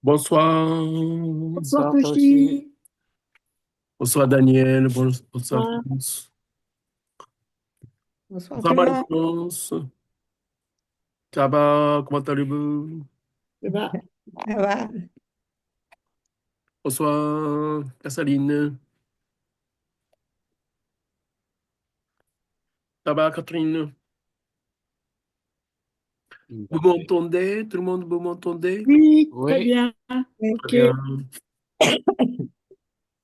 Bonsoir. Bonsoir Bonsoir, toi aussi. Toshi. Bonsoir Daniel. Bonsoir Bonsoir. France. Bonsoir Bonsoir tout le monde. Marie-France. Ça va? Comment allez-vous? Ça va? Ça va? Bonsoir Cassaline. Ça va Catherine? Vous m'entendez? Tout le monde, vous m'entendez? Oui, très Oui, bien. oui, Très Ok, bien.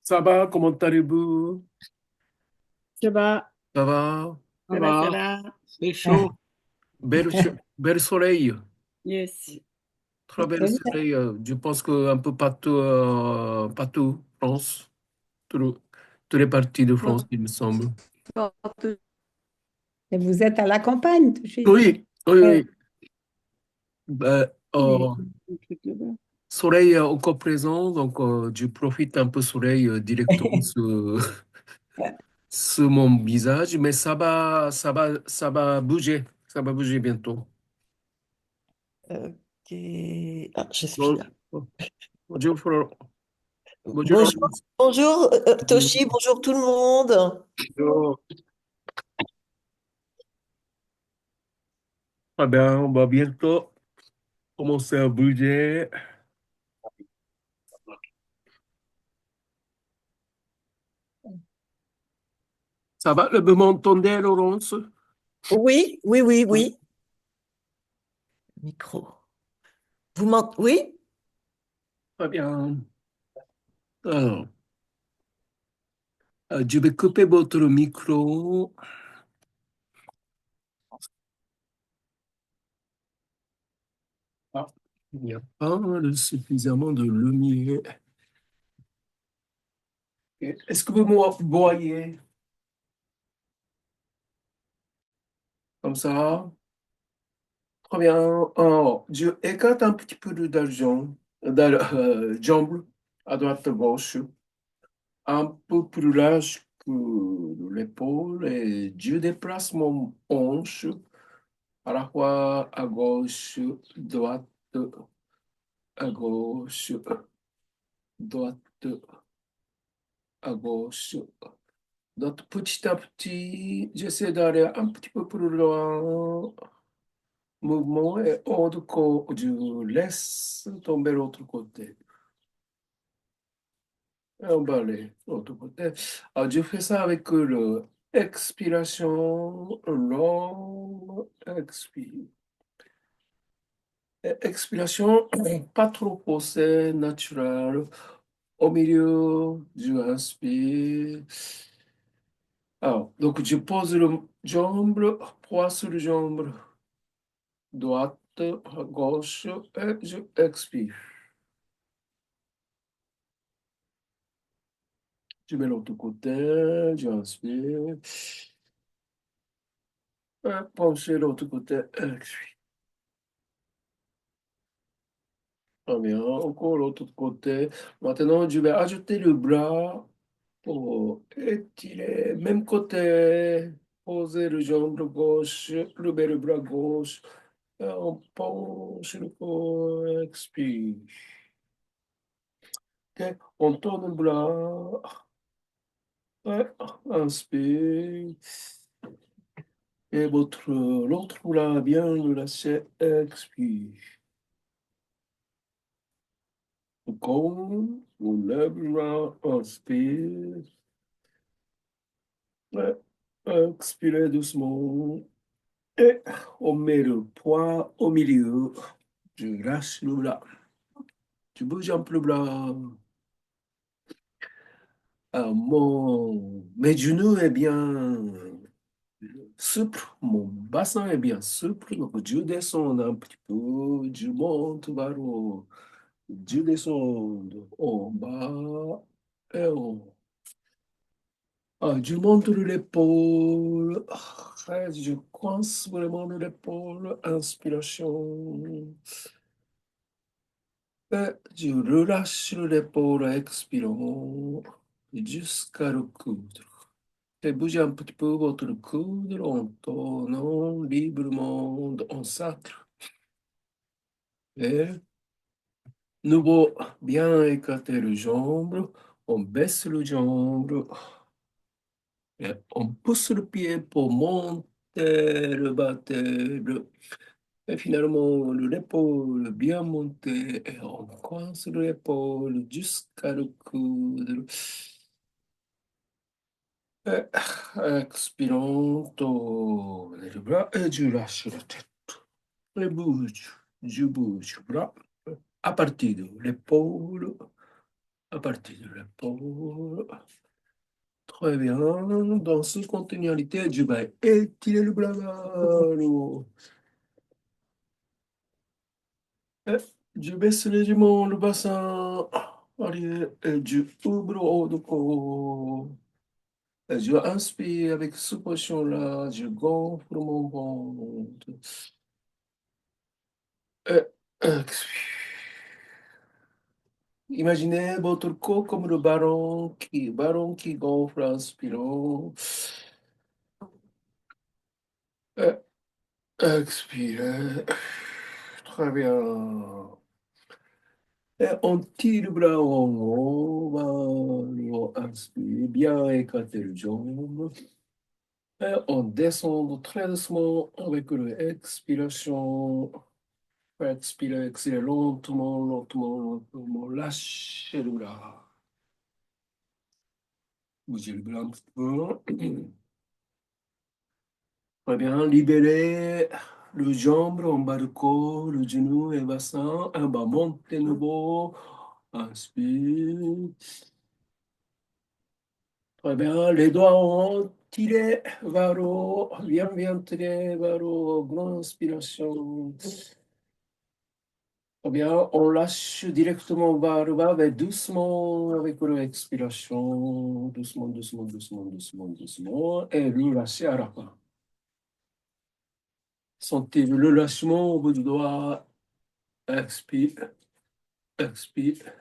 Ça va? Comment allez-vous? ça va. Ça va? ça Ça va, ça va. va. C'est chaud. Bel soleil. Yes. Très bel soleil. Je pense qu'un peu partout, partout, France. Toutes les parties de France, il me semble. Et vous êtes à la campagne, Toshi? Oui, oui, Ouais. oui. Ben, Oui. Un truc là-bas. soleil encore présent, donc je profite un peu soleil directement sur, sur mon visage, mais ça va bouger bientôt. Ok. Ah, je suis Bon- là. Bonjour, bonjour, Bonjour, Laurence. bonjour Toshi, bonjour tout le monde. Bonjour. Ah ben, on va bientôt commencer à bouger. Ça va, le moment m'entendez, Laurence? Oui, oui, oui, oui. Micro. Vous m'entendez? Oui? Très bien. Alors, je vais couper votre micro. Ah, il n'y a pas suffisamment de lumière. Est-ce que vous me voyez comme ça? Très bien. Alors, je écarte un petit peu d'argent, jambes à droite à gauche, un peu plus large que l'épaule et je déplace mon hanche à la fois à gauche, droite, à gauche, droite, à gauche. Donc, petit à petit, j'essaie d'aller un petit peu plus loin. Mouvement et autre que je laisse tomber l'autre côté. Et on va aller l'autre côté. Alors, je fais ça avec le expiration, long, expire. Et expiration, pas trop forcée, naturelle. Au milieu, je inspire. Alors, donc je pose le jambe, poids sur le jambe, droite, gauche, et je expire. Je mets l'autre côté, j'inspire. Pencher l'autre côté, expire. Très bien, encore l'autre côté. Maintenant, je vais ajouter le bras pour étirer. Même côté, poser le jambe gauche, lever le bras gauche. Et on penche le corps, expire. Ok, on tourne le bras. Ouais, inspire. Et l'autre bras bien le lâcher, expire. Comme on lève le bras, inspire. Ouais, expirez doucement. Et on met le poids au milieu. Je lâche le bras. Tu bouges un peu le bras. Mes genoux est bien souple. Mon bassin est bien souple. Donc, je descends un petit peu. Je monte vers le haut. Je descends en bas. Et en haut. Je monte l'épaule. Je coince vraiment l'épaule. Inspiration. Et je relâche l'épaule. Expirons jusqu'à le coude. Et bougez un petit peu votre coude en tournant librement en sacre. Et Nouveau, bien écarter le jambe. On baisse le jambe. Et on pousse le pied pour monter le batteur. Et finalement, l'épaule bien montée. Et on coince l'épaule jusqu'à le coude. Et expirons, tourne le bras et je lâche la tête. Et bouge, je bouge le bras à partir de l'épaule, à partir de l'épaule. Très bien. Dans cette continuité, je vais étirer le bras vers le haut. Et je baisse légèrement le bassin. Allez, et je ouvre le haut du corps. Et je inspire avec cette position-là. Je gonfle mon ventre. Et expire. Imaginez votre corps comme le ballon qui gonfle en inspirant. Et expirez. Très bien. Et on tire le bras en haut, vers le haut, inspire, bien écarter le jambe. Et on descend très doucement avec l'expiration. Expirez, expirez lentement, lentement, lentement. Lâchez le bras. Bougez le bras un petit peu. Très bien, libérez le jambe en bas du corps, le genou et le bassin. Un bas, montez nouveau. Inspire. Très bien, les doigts en haut, tirez vers le haut. Bien, bien tirez vers le haut. Grande inspiration. Très bien, on lâche directement vers le bas, mais doucement avec l'expiration. Doucement, doucement, doucement, doucement, doucement. Et le lâcher à la fin. Sentez le lâchement au bout du doigt. Expire, expire,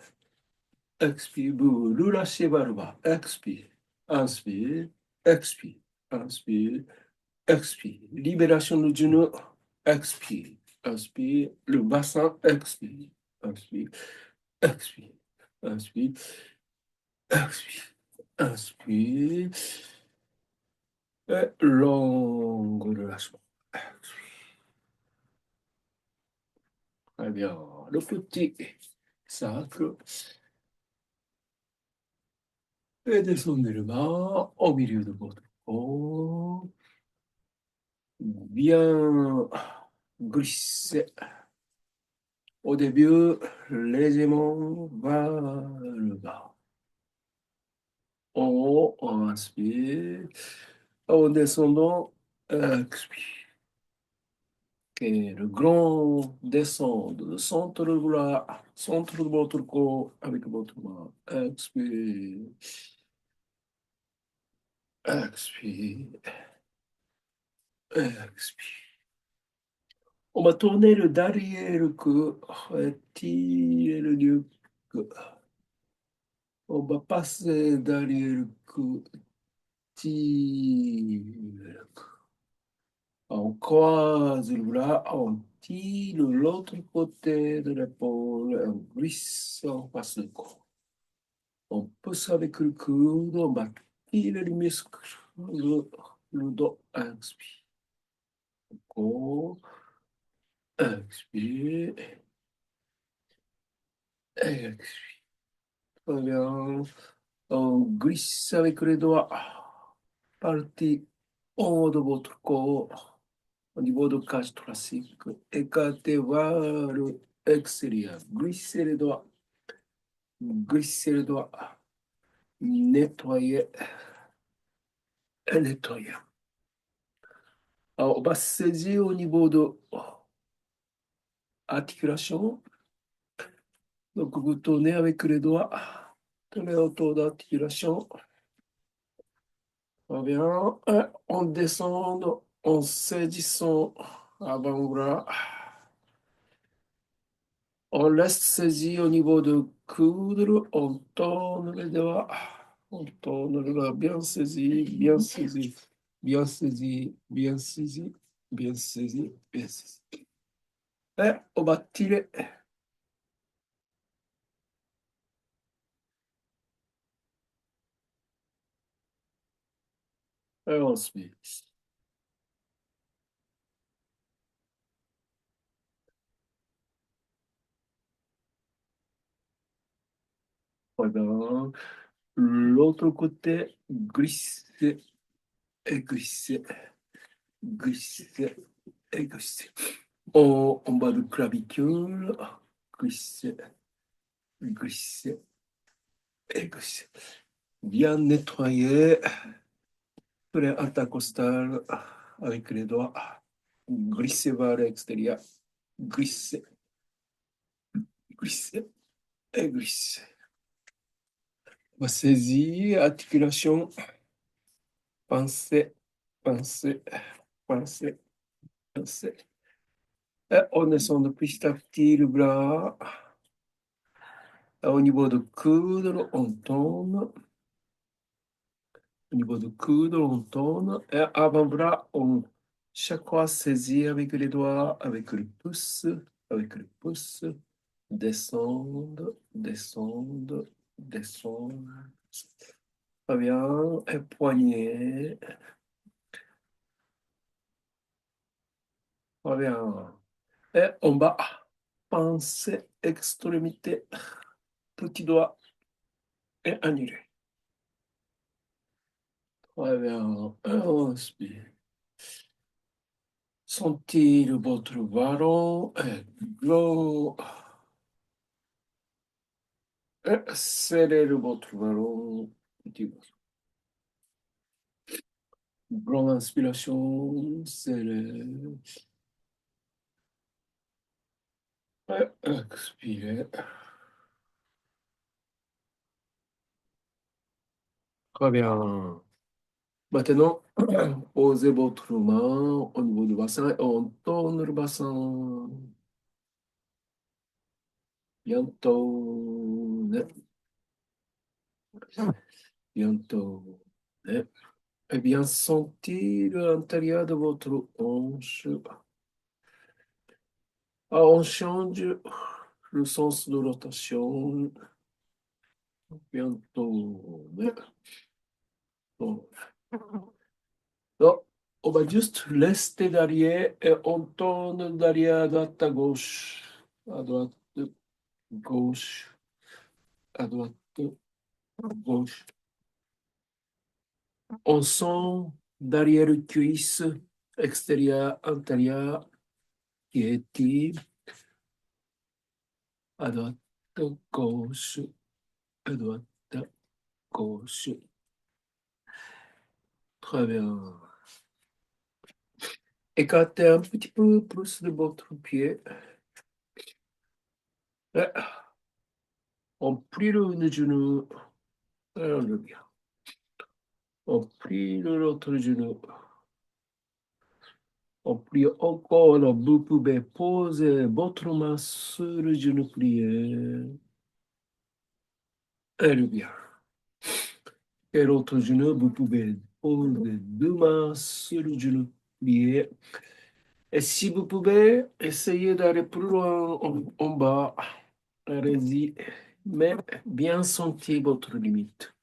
expire. Vous le lâchez vers le bas. Expire, inspire, expire, inspire, expire. Libération du genou. Expire, inspire. Le bassin. Expire, inspire, expire, inspire, expire, inspire. Et long relâchement. Expire. Très bien. Le petit sacre. Et descendez le bas au milieu de votre corps. Bien glisser. Au début, légèrement vers le bas. En haut, on inspire. En descendant, expire. Et le grand descend, le centre de bras, centre de votre corps avec votre main. Expire. Expire. Expire. On va tourner le derrière le cou, retirer le nuque. On va passer derrière le cou, tirer le cou. On croise le bras, on tire de l'autre côté de l'épaule, on glisse, on passe le corps. On pousse avec le coude, on va tirer les muscles, le dos, inspire. Corps, inspire, expire. Très bien. On glisse avec les doigts, partie en haut de votre corps, au niveau de cage thoracique, écartez vers l'extérieur. Glissez les doigts, nettoyez et nettoyez. Alors, on va saisir au niveau de articulation. Donc, vous tournez avec les doigts, tournez autour d'articulation. Très bien. Et on descend en saisissant avant-bras. On laisse saisir au niveau de coude, on tourne les doigts, on tourne les doigts, bien saisi, bien saisi, bien saisi, bien saisi, bien saisi, bien saisi. Et on va tirer Et on inspire. Voilà. L'autre côté, glisser et glisser, glisser et glisser. En bas de clavicule, glisser, glisser et glisser. Bien nettoyer les intercostales avec les doigts. Glisser vers l'extérieur. Glisser, glisser et glisser. On va saisir, articulation, penser, penser, penser, penser. Et on descend petit à petit le bras. Au niveau du coude, on tourne. Au niveau du coude, on tourne. Et avant-bras, on chaque fois saisit avec les doigts, avec le pouce, avec le pouce. Descendre, descendre, descendre. Très bien. Et poignet. Très bien. Et en bas, pensée, extrémité, petit doigt et annulé. Très bien. Et on inspire. Sentir votre ballon et gros. Et serrez votre ballon. Petit doigt. Grande inspiration, serrez. Et expirez. Très bien. Maintenant, posez votre main au niveau du bassin et on tourne le bassin. Bientôt. Bientôt. Et bien, sentez l'intérieur de votre hanche. Ah, on change le sens de rotation. Bientôt. Bon. Donc, on va juste rester derrière et on tourne derrière à droite à gauche. À droite, gauche. À droite, gauche. On sent derrière le cuisse, extérieur, intérieur, qui étire. À droite, gauche. À droite, gauche. Très bien. Écartez un petit peu plus de votre pied. Et on plie le genou. Et on le vient. On plie l'autre genou. On plie encore. Vous pouvez poser votre main sur le genou plié. Et le bien. Et l'autre genou, vous pouvez poser deux mains sur le genou plié. Et si vous pouvez, essayez d'aller plus loin en bas. Allez-y, mais bien sentir votre limite.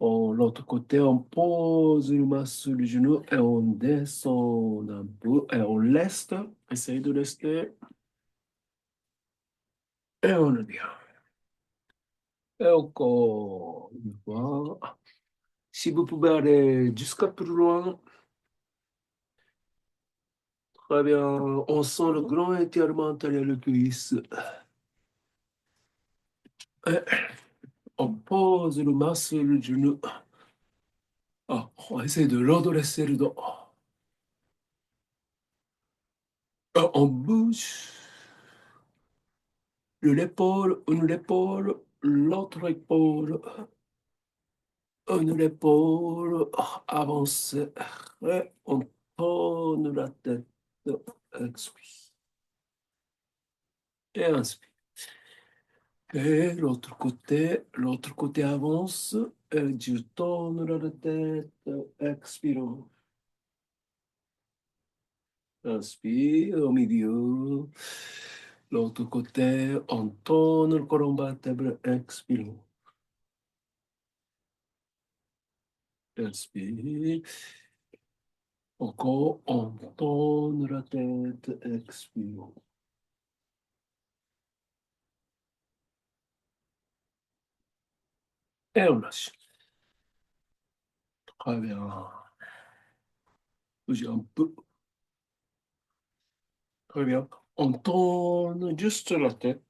L'autre côté, on pose une main sur le genou et on descend un peu et on laisse. Essayez de rester et on revient. Et encore une fois. Si vous pouvez aller jusqu'à plus loin, très bien. On sent le grand étirement derrière le cuisse. Et on pose le main sur le genou. Ah, on essaie de redresser le dos. On bouge l'épaule, l'autre épaule, une épaule, avance, et on tourne la tête, expire, et inspire. Et l'autre côté avance, et je tourne la tête, expirons. Inspire au milieu. L'autre côté, on tourne le colonne vertébrale, expirons. Inspire. Encore, on tourne la tête, expire. Et on lâche. Très bien. Bouge un peu. Très bien. On tourne juste la tête.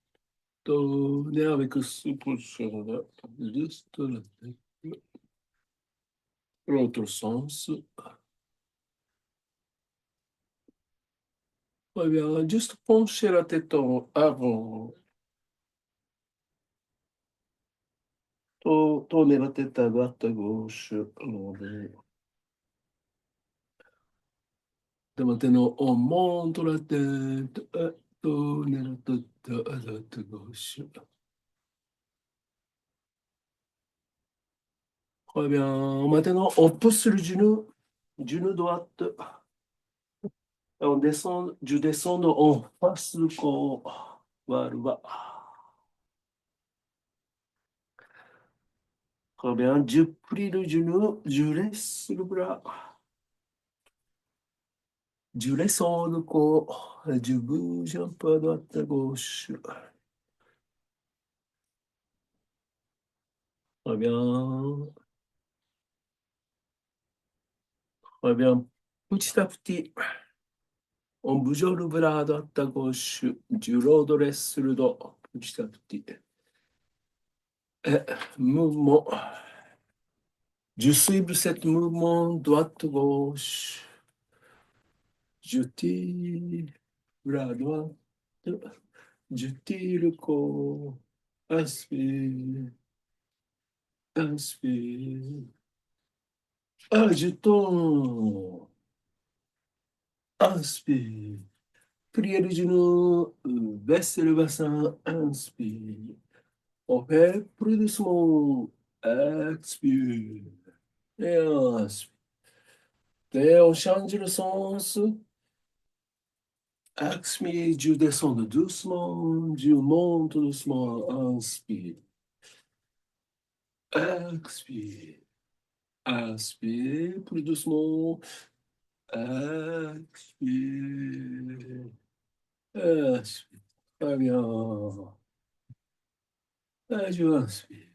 Tournez avec souple-là. Juste la tête. L'autre sens. Très bien. Juste pencher la tête en avant. Tournez la tête à droite, à gauche. Et maintenant, on monte la tête. Tournez la tête à droite, à gauche. Très bien. Maintenant, on pousse le genou droit. On descend, je descends en face du corps vers le bas. Très bien. Je plie le genou, je laisse le bras. Je descends le corps, je bouge un peu à droite à gauche. Très bien. Très bien. Petit à petit, en bougeant le bras à droite à gauche, je redresse le dos petit à petit. Et mouvement. Je cible cet mouvement droite-gauche. Je tire la droite. Je tire le corps. Inspire. Inspire. Ah, je tombe. Inspire. Pliez les genoux. Baissez le bassin. Inspire. On fait plus doucement. Expire. Et inspire. Et on change le sens. Expire, je descends doucement, je monte doucement, inspire. Expire. Inspire, plus doucement. Expire. Expire. Très bien. Et je inspire.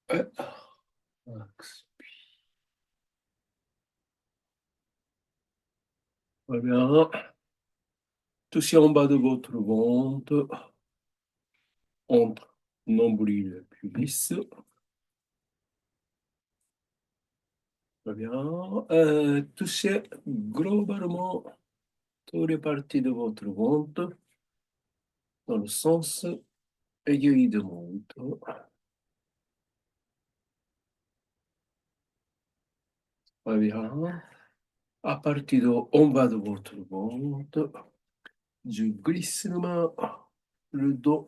Expire. Très bien. Touchez en bas de votre ventre, entre nombril et pubis. Très bien. Touchez globalement toutes les parties de votre ventre dans le sens aiguille de montre. Très bien. À partir de en bas de votre ventre, je glisse le main, le dos,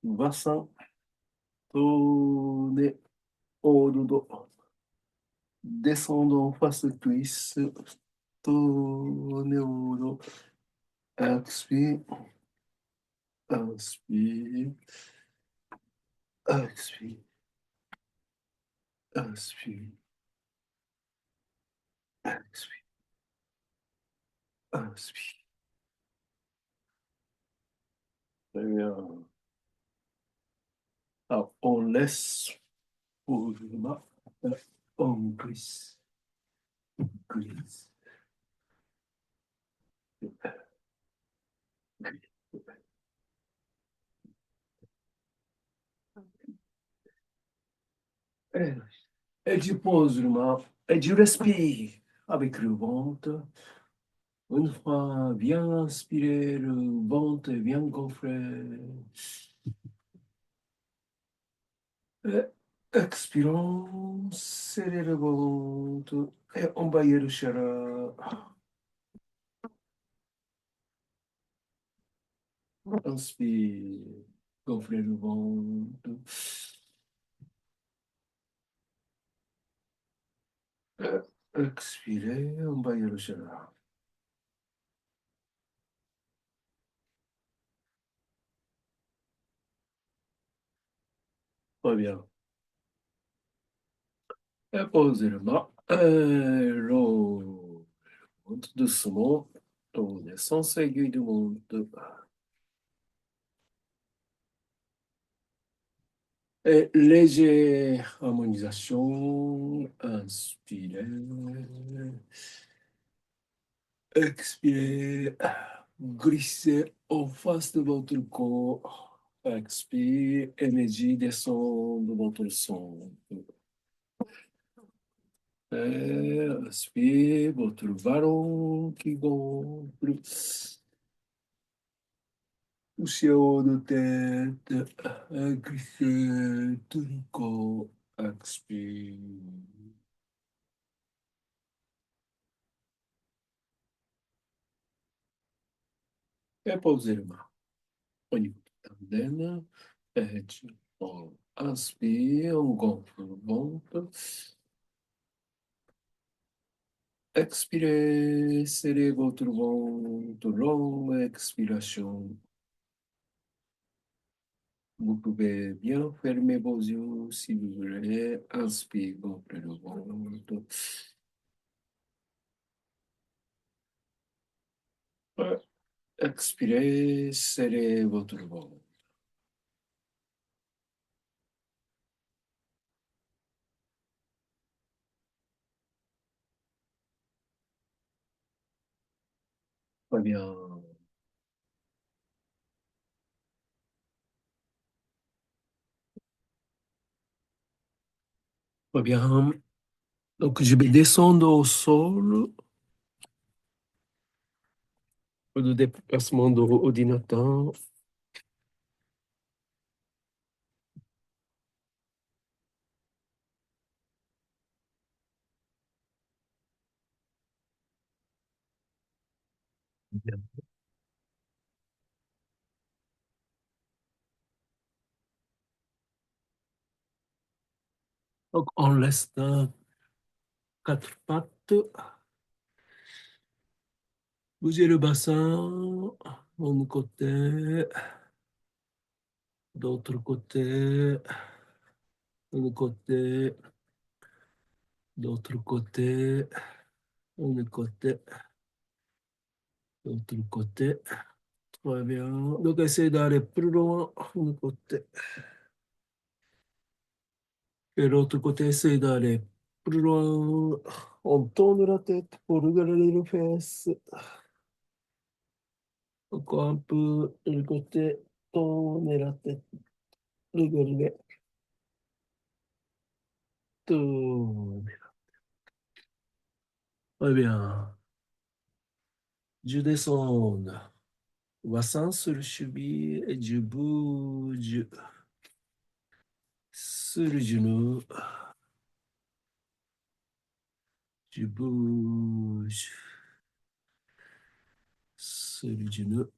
le bassin, tournez haut du dos, descendons face cuisse, tournez au dos, expire, inspire, expire, inspire, expire, inspire. Très bien. Alors, on laisse pour le bas, on glisse, glisse, et, et tu poses le main et tu respires avec le ventre. Une fois bien inspiré, le ventre est bien gonflé. Et expirons, serrez le ventre et envahir le chaleur. Inspire, gonflez le ventre. Expirez, envahir le chaleur. Très bien. Et posez le main. L'eau monte doucement. On est sans aiguille de monte. Et légère harmonisation. Inspirez. Expirez. Glissez en face de votre corps. Expire. Énergie descend de votre sang. Inspire votre ballon qui gonfle. Poussière de tête. Glisser tout le corps. Expire. Et posez le main au niveau de l'abdomen. On inspire, on gonfle le ventre. Expirez, serrez votre ventre, longue expiration. Vous pouvez bien fermer vos yeux si vous voulez. Inspire, gonflez le ventre. Ouais. Expirez, serrez votre ventre. Très bien. Très bien. Donc, je vais descendre au sol pour le déplacement de l'ordinateur. Bien. Donc, on laisse quatre pattes. Bougez le bassin. Un côté, d'autre côté, un côté, d'autre côté, un côté, d'autre côté. Très bien. Donc, essayez d'aller plus loin, un côté. Et l'autre côté, essayez d'aller plus loin. On tourne la tête pour regarder les fesses. Encore un peu le côté, tournez la tête, regardez, tournez. Très bien. Je descends. Bassin sur le cheville et je bouge sur le genou. Je bouge sur le genou.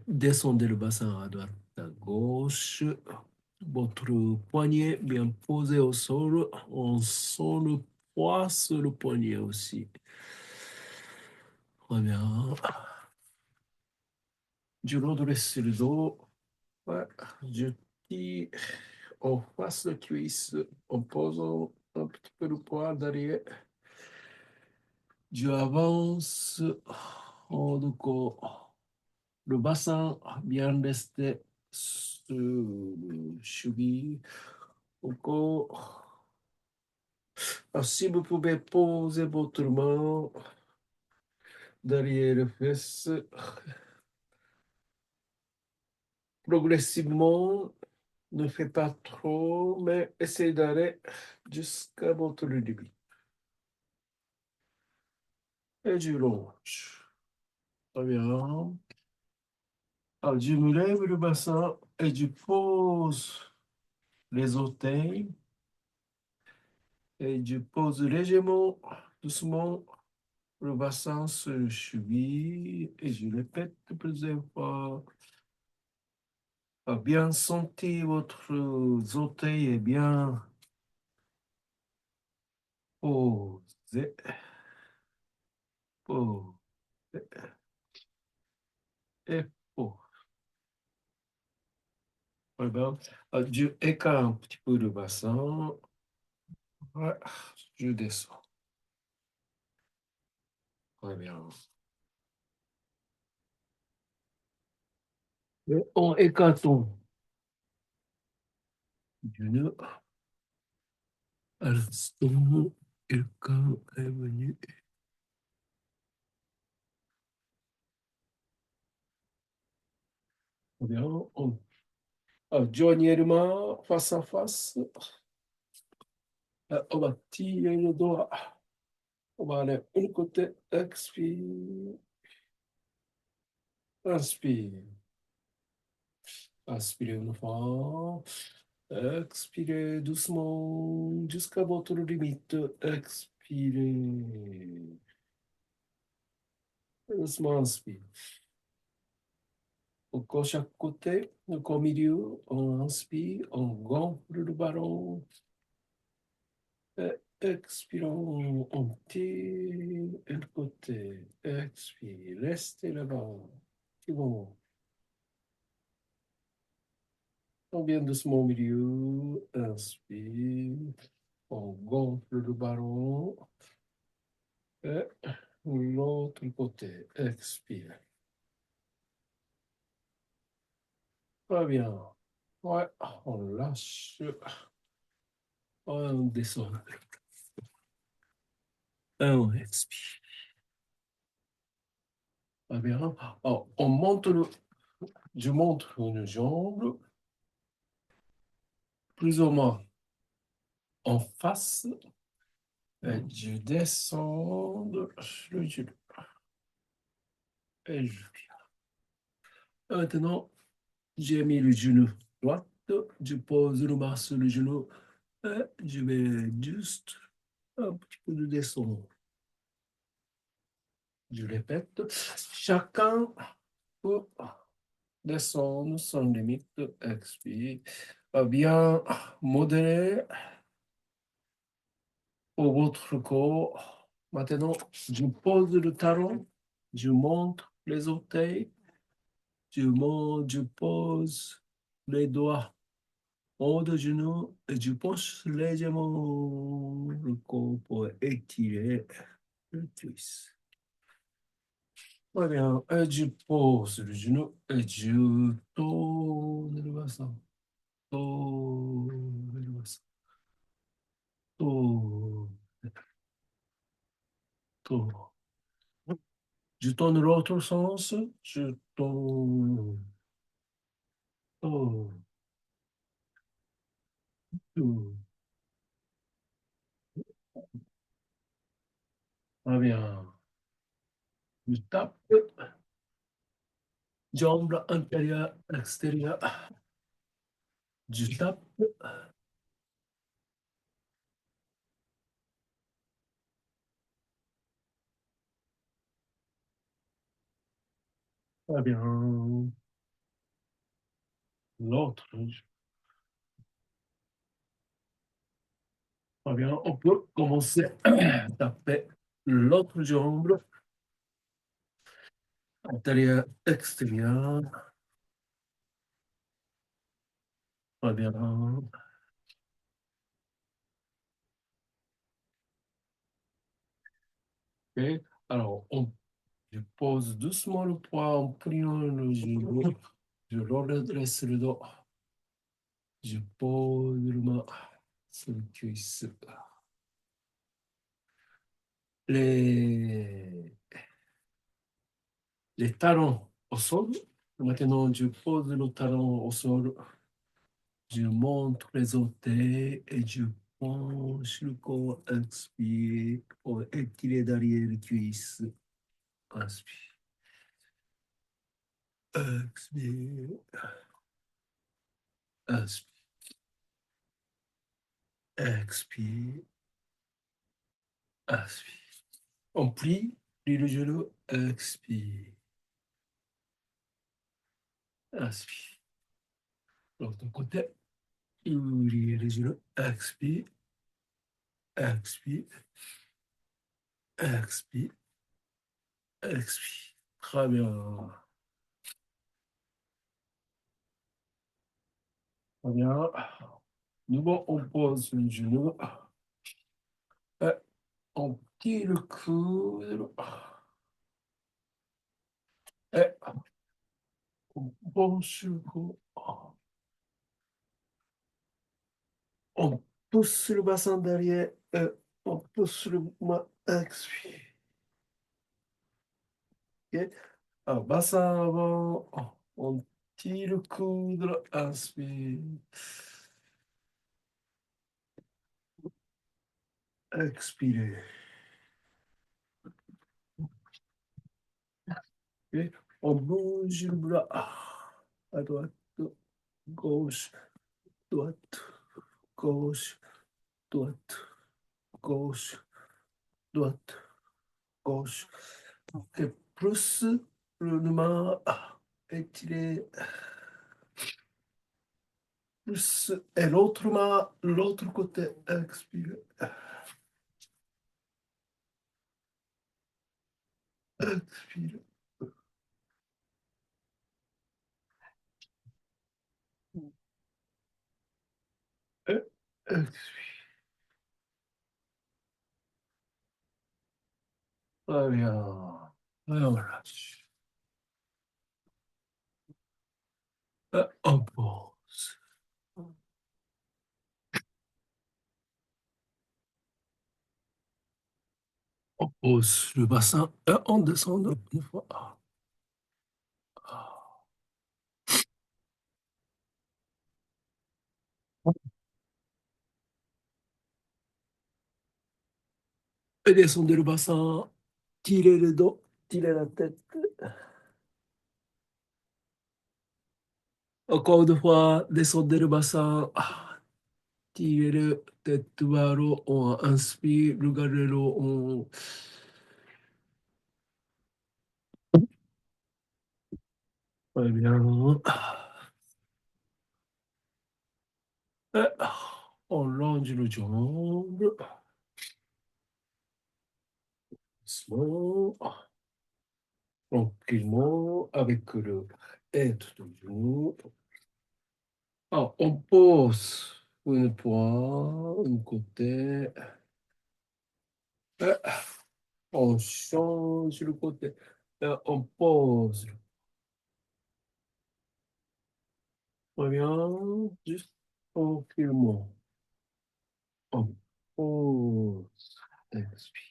Descendez le bassin à droite, à gauche. Votre poignet bien posé au sol. On sent le poids sur le poignet aussi. Très bien. Je redresse le dos. Ouais. Je tire en face de cuisse en posant un petit peu le poids derrière. Je avance en le corps. Le bassin bien resté sur le cheville. Encore. Si vous pouvez poser votre main derrière les fesses progressivement. Ne faites pas trop, mais essayez d'aller jusqu'à votre limite. Et je longe. Très bien. Alors, je me lève le bassin et je pose les orteils et je pose légèrement, doucement, le bassin sur le cheville et je répète plusieurs fois. Bien sentir votre orteil est bien posé, posé et posé. Très bien. Je écarte un petit peu le bassin. Ouais, je descends. Très bien. Et en hécatombe, d'une à l'instant, quelqu'un est venu. Très bien. Joignement, face à face. On va tirer le doigt. On va aller un côté. Expire. Inspire. Inspirez une fois. Expirez doucement jusqu'à votre limite. Expirez. Doucement, inspire. Donc, à chaque côté, donc au milieu, on inspire, on gonfle le ballon. Expirons, on tire le côté. Expire, restez là-bas. C'est bon. On vient doucement au milieu. Inspire. On gonfle le ballon. Et l'autre côté. Expire. Très bien. Ouais, on lâche. On descend. On expire. Très bien. Alors, on monte je monte une jambe, plus ou moins en face. Et je descends le genou. Et je viens. Maintenant, j'ai mis le genou droit. Je pose le bras sur le genou. Et je vais juste un petit peu de descendre. Je répète, chacun peut descendre sans limite. Expire. Bien modéré pour votre corps. Maintenant, je pose le talon, je monte les orteils, je pose les doigts en haut du genou et je penche légèrement le corps pour étirer le cuisse. Très bien. Et je pose le genou et je tourne le bassin. Tourne le bassin. Tourne, tourne. Je tourne l'autre sens. Je tourne. Tourne, tourne. Très bien. Je tape. Jambe intérieure, extérieure. Je tape. Très bien. L'autre. Très bien. On peut commencer à taper l'autre jambe. Intérieur, extérieur. Très bien. Ok. Alors, je pose doucement le poids en pliant le genou. Je redresse le dos. Je pose le main sur le cuisse. Les, les talons au sol. Maintenant, je pose le talon au sol. Je monte les orteils et je penche le corps. Inspire pour étirer derrière le cuisse. Inspire. Expire. Inspire. Expire. Inspire. On plie le genou. Expire. Inspire. L'autre côté. Pliez les genoux. Expire. Expire. Expire. Expire. Très bien. Très bien. Nous, on pose le genou. Euh, on tire le coude. On penche le cou. On pousse le bassin derrière. On pousse le main. Expire. Ok. Alors, bassin avant. On tire le coude. Inspire. Expirez. Ok. On bouge le bras. À droite, gauche, droite, gauche, droite, gauche, droite, gauche. Et plus le main étiré, plus et l'autre main, l'autre côté, expire, expire, et expire. Très bien. Et on relâche. Et on pose. On pose le bassin et on descend une fois. Et descendez le bassin, tirez le dos, tirez la tête. Encore une fois, descendez le bassin, tirez le tête vers le haut, on inspire, regardez le haut, on... Très bien. Et on longe le jambe. Doucement, tranquillement, avec le aide du genou. On pose une pointe, un côté. Et on change le côté. Et on pose. Très bien. Juste tranquillement. On pose. Expire.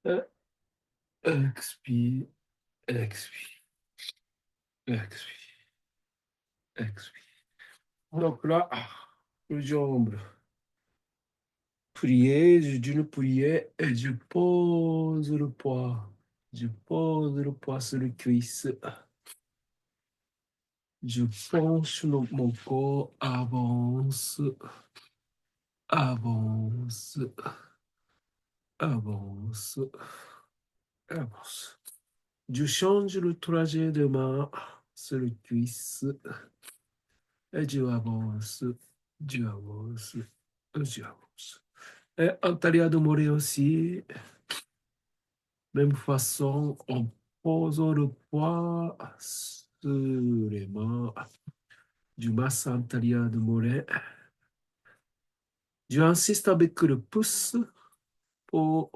Et expire. Expire. Expire. Expire. Donc là, le jambe plié, d'une pliée, et je pose le poids. Je pose le poids sur le cuisse. Je penche mon corps, avance, avance, avance, avance. Je change le trajet de ma sur le cuisse et je avance, je avance. Et en taillade de mollet aussi, même façon, on pose le poids sur les mains du masse en taillade de mollet. Je insiste avec le pouce pour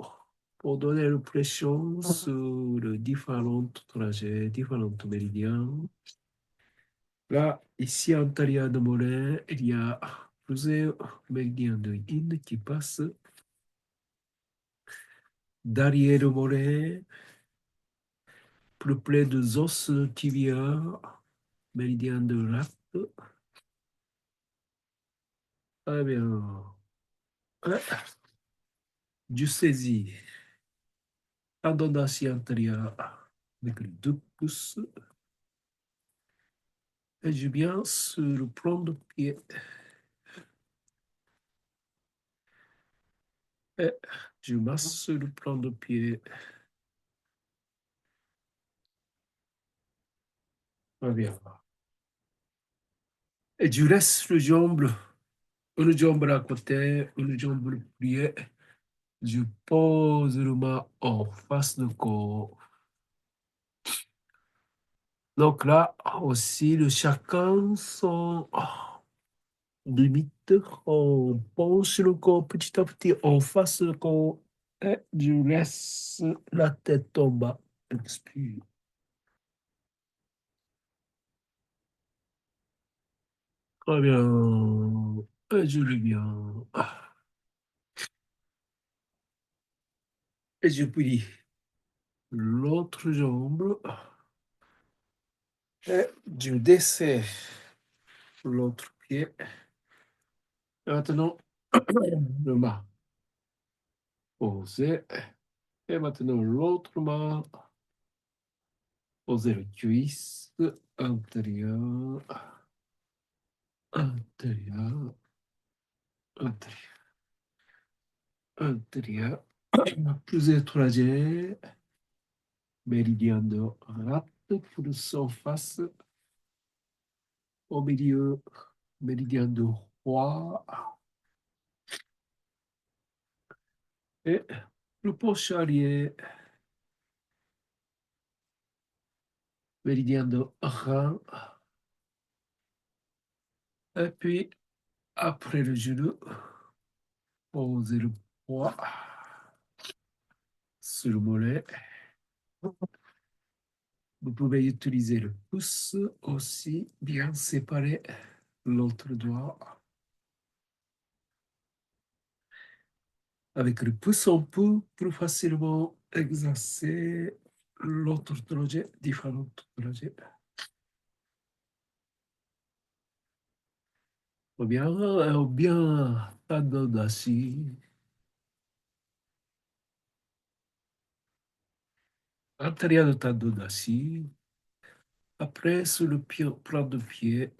donner une pression sur les différents trajets, différents méridiens. Là, ici en taillade de mollet, il y a plusieurs méridiens de yin qui passent derrière le mollet, plus près des os tibia, méridien de l'acte. Très bien. Je saisis tendon d'Achille antérieur avec les deux pouces et je viens sur le plan de pied et je masse sur le plan de pied. Très bien. Et je laisse le jambe, une jambe à côté, une jambe le plié. Je pose le main en face du corps. Donc là aussi, chacun son limite, on penche le corps petit à petit, on fasse le corps et je laisse la tête en bas. Expire. Très bien. Et je reviens. Et je plie l'autre jambe. Et je desserre l'autre pied. Et maintenant, le bas posé. Et maintenant, l'autre main. Poser le cuisse. Intérieur. Intérieur. Intérieur. Intérieur. Plus étranger. Méridien de rate. Pour surface. Au milieu. Méridien de roi. Et le poche arrière. Méridien de rein. Et puis, après le genou, posez le poids sur le mollet. Vous pouvez utiliser le pouce aussi, bien séparer l'autre doigt. Avec le pouce, on peut plus facilement exercer l'autre trajet, différents trajets. Ou bien, tendon d'Achille. Intérieur de tendon d'Achille. Après, sur le pied, plan de pied,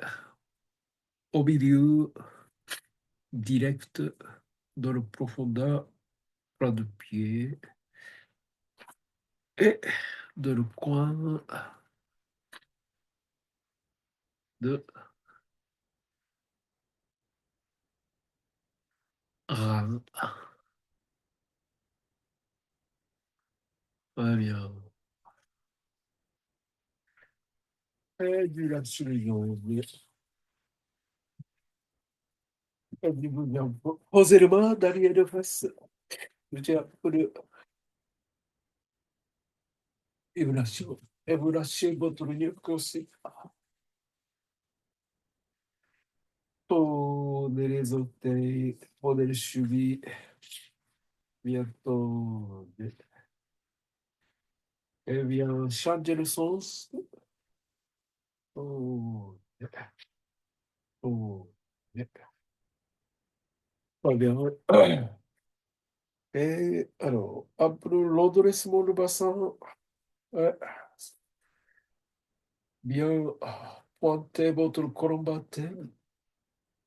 au milieu, direct, dans le profondeur, plan de pied, et dans le coin de rein. Très bien. Et du là-dessus, les jambes. Et du bien. Posez les mains derrière le face. Je tiens pour le. Et vous lâchez. Et vous lâchez votre nuque aussi. Prenez les orteils, prenez le cheville. Bientôt. Et bien, changez le sens. Oh, oh, très bien. Et alors, après l'endressement du bassin, euh, bien pointez votre colonne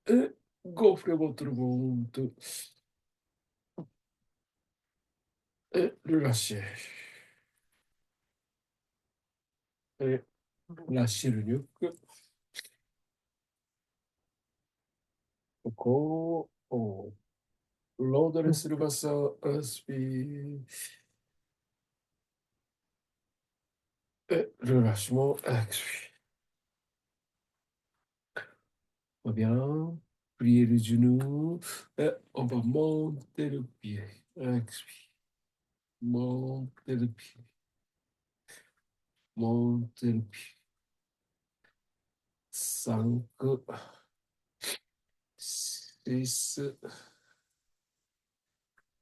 et gonflez votre ventre et relâchez. Et lâchez le nuque. Encore. Oh. L'endressez le bassin, inspire. Et relâchement, expire. Très bien. Pliez les genoux. Et on va monter le pied. Expire. Montez le pied. Montez le pied. 5, 6,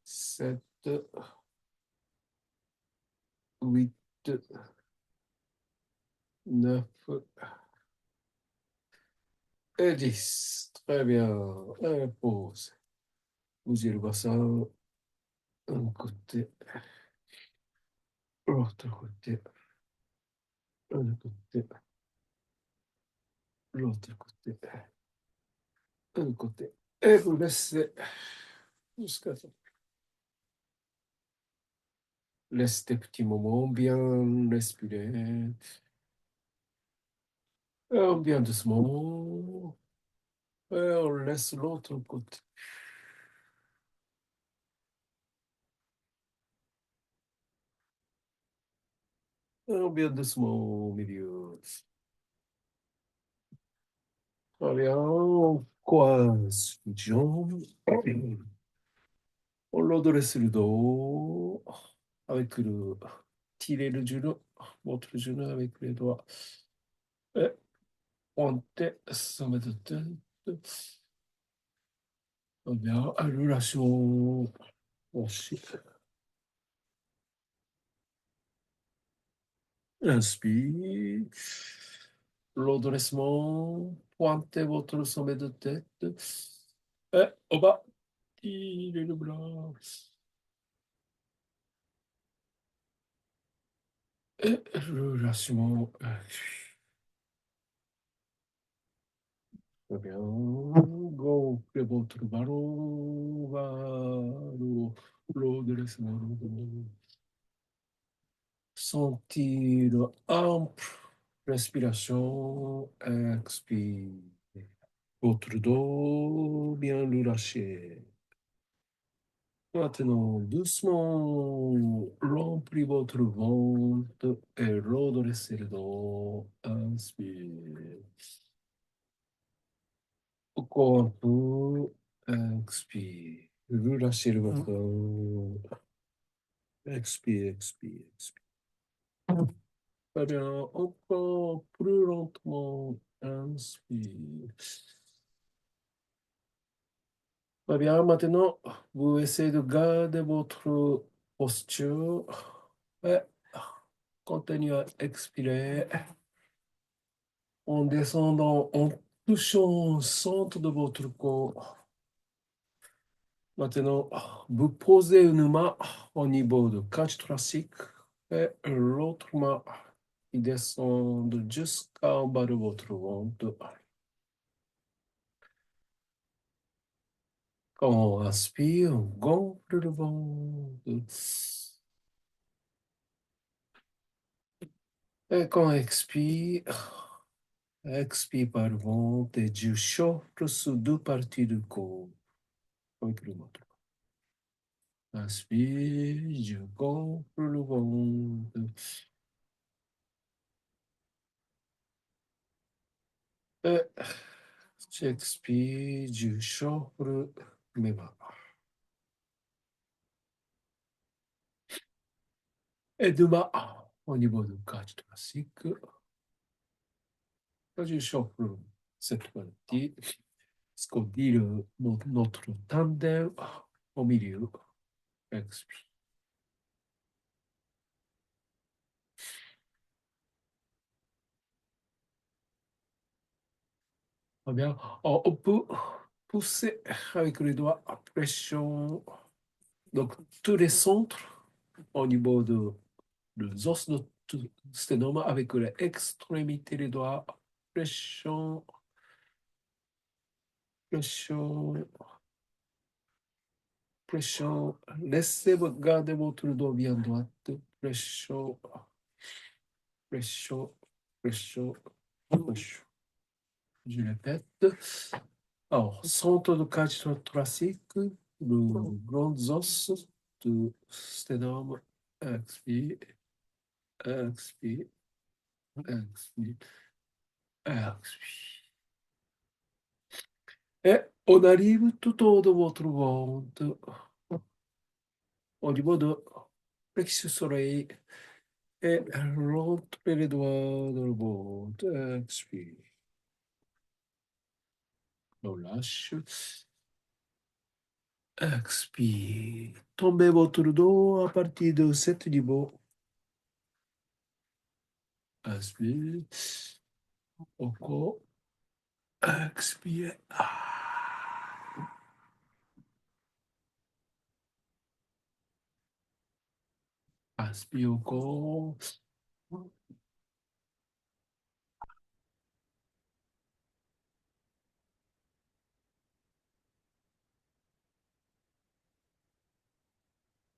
7, 8, 9 et 10. Très bien. Et pause. Bougez le bassin. Un côté, l'autre côté, un côté, l'autre côté, un côté. Et vous laissez jusqu'à ça. Laissez des petits moments bien respirer. Et bien doucement. Et on laisse l'autre côté. Et bien doucement au milieu. Très bien. Coincident. On l'adresse le dos avec tirer le genou, montre le genou avec les doigts. Et pointer, sommet de tête. Très bien, annulation. Ensuite, inspire. Redressement. Pointez votre sommet de tête. Et au bas, tirez le bras. Et relâchement. Très bien. Gonflez votre ballon vers le haut de l'estomac. Sentir ample respiration. Expire. Votre dos bien relâché. Maintenant, doucement, remplissez votre ventre et redressez le dos. Inspire. Encore un peu. Expire. Relâchez le ventre. Expire, expire, expire. Très bien. Encore plus lentement. Inspire. Très bien. Maintenant, vous essayez de garder votre posture. Et continuez à expirer en descendant, en touchant le centre de votre corps. Maintenant, vous posez une main au niveau de cage thoracique et l'autre main qui descend jusqu'en bas de votre ventre. Quand on inspire, on gonfle le ventre. Et quand on expire par le ventre et je chauffe sur deux parties du corps avec le ventre. Inspire, je gonfle le ventre. Et j'expire, je chauffe mes mains. Et demain, au niveau du cage thoracique, je chauffe cette partie, ce qu'on dit notre tandem au milieu. Expire. Très bien. Alors, on peut pousser avec les doigts à pression. Donc, tous les centres au niveau des os de sténome avec l'extrémité des doigts. Pression, pression, pression. Laissez garder votre dos bien droit. Pression, pression, pression, pression. Je répète. Alors, centre de cage thoracique, le grand os du sténome. Expire, expire, expire, expire. Et on arrive tout au haut de votre ventre, au niveau de plexus oreille, et rentrez les doigts dans le ventre. Expire. Relâche. Expire. Tombez votre dos à partir de cet niveau. Inspire. Encore. Expire. Inspire encore.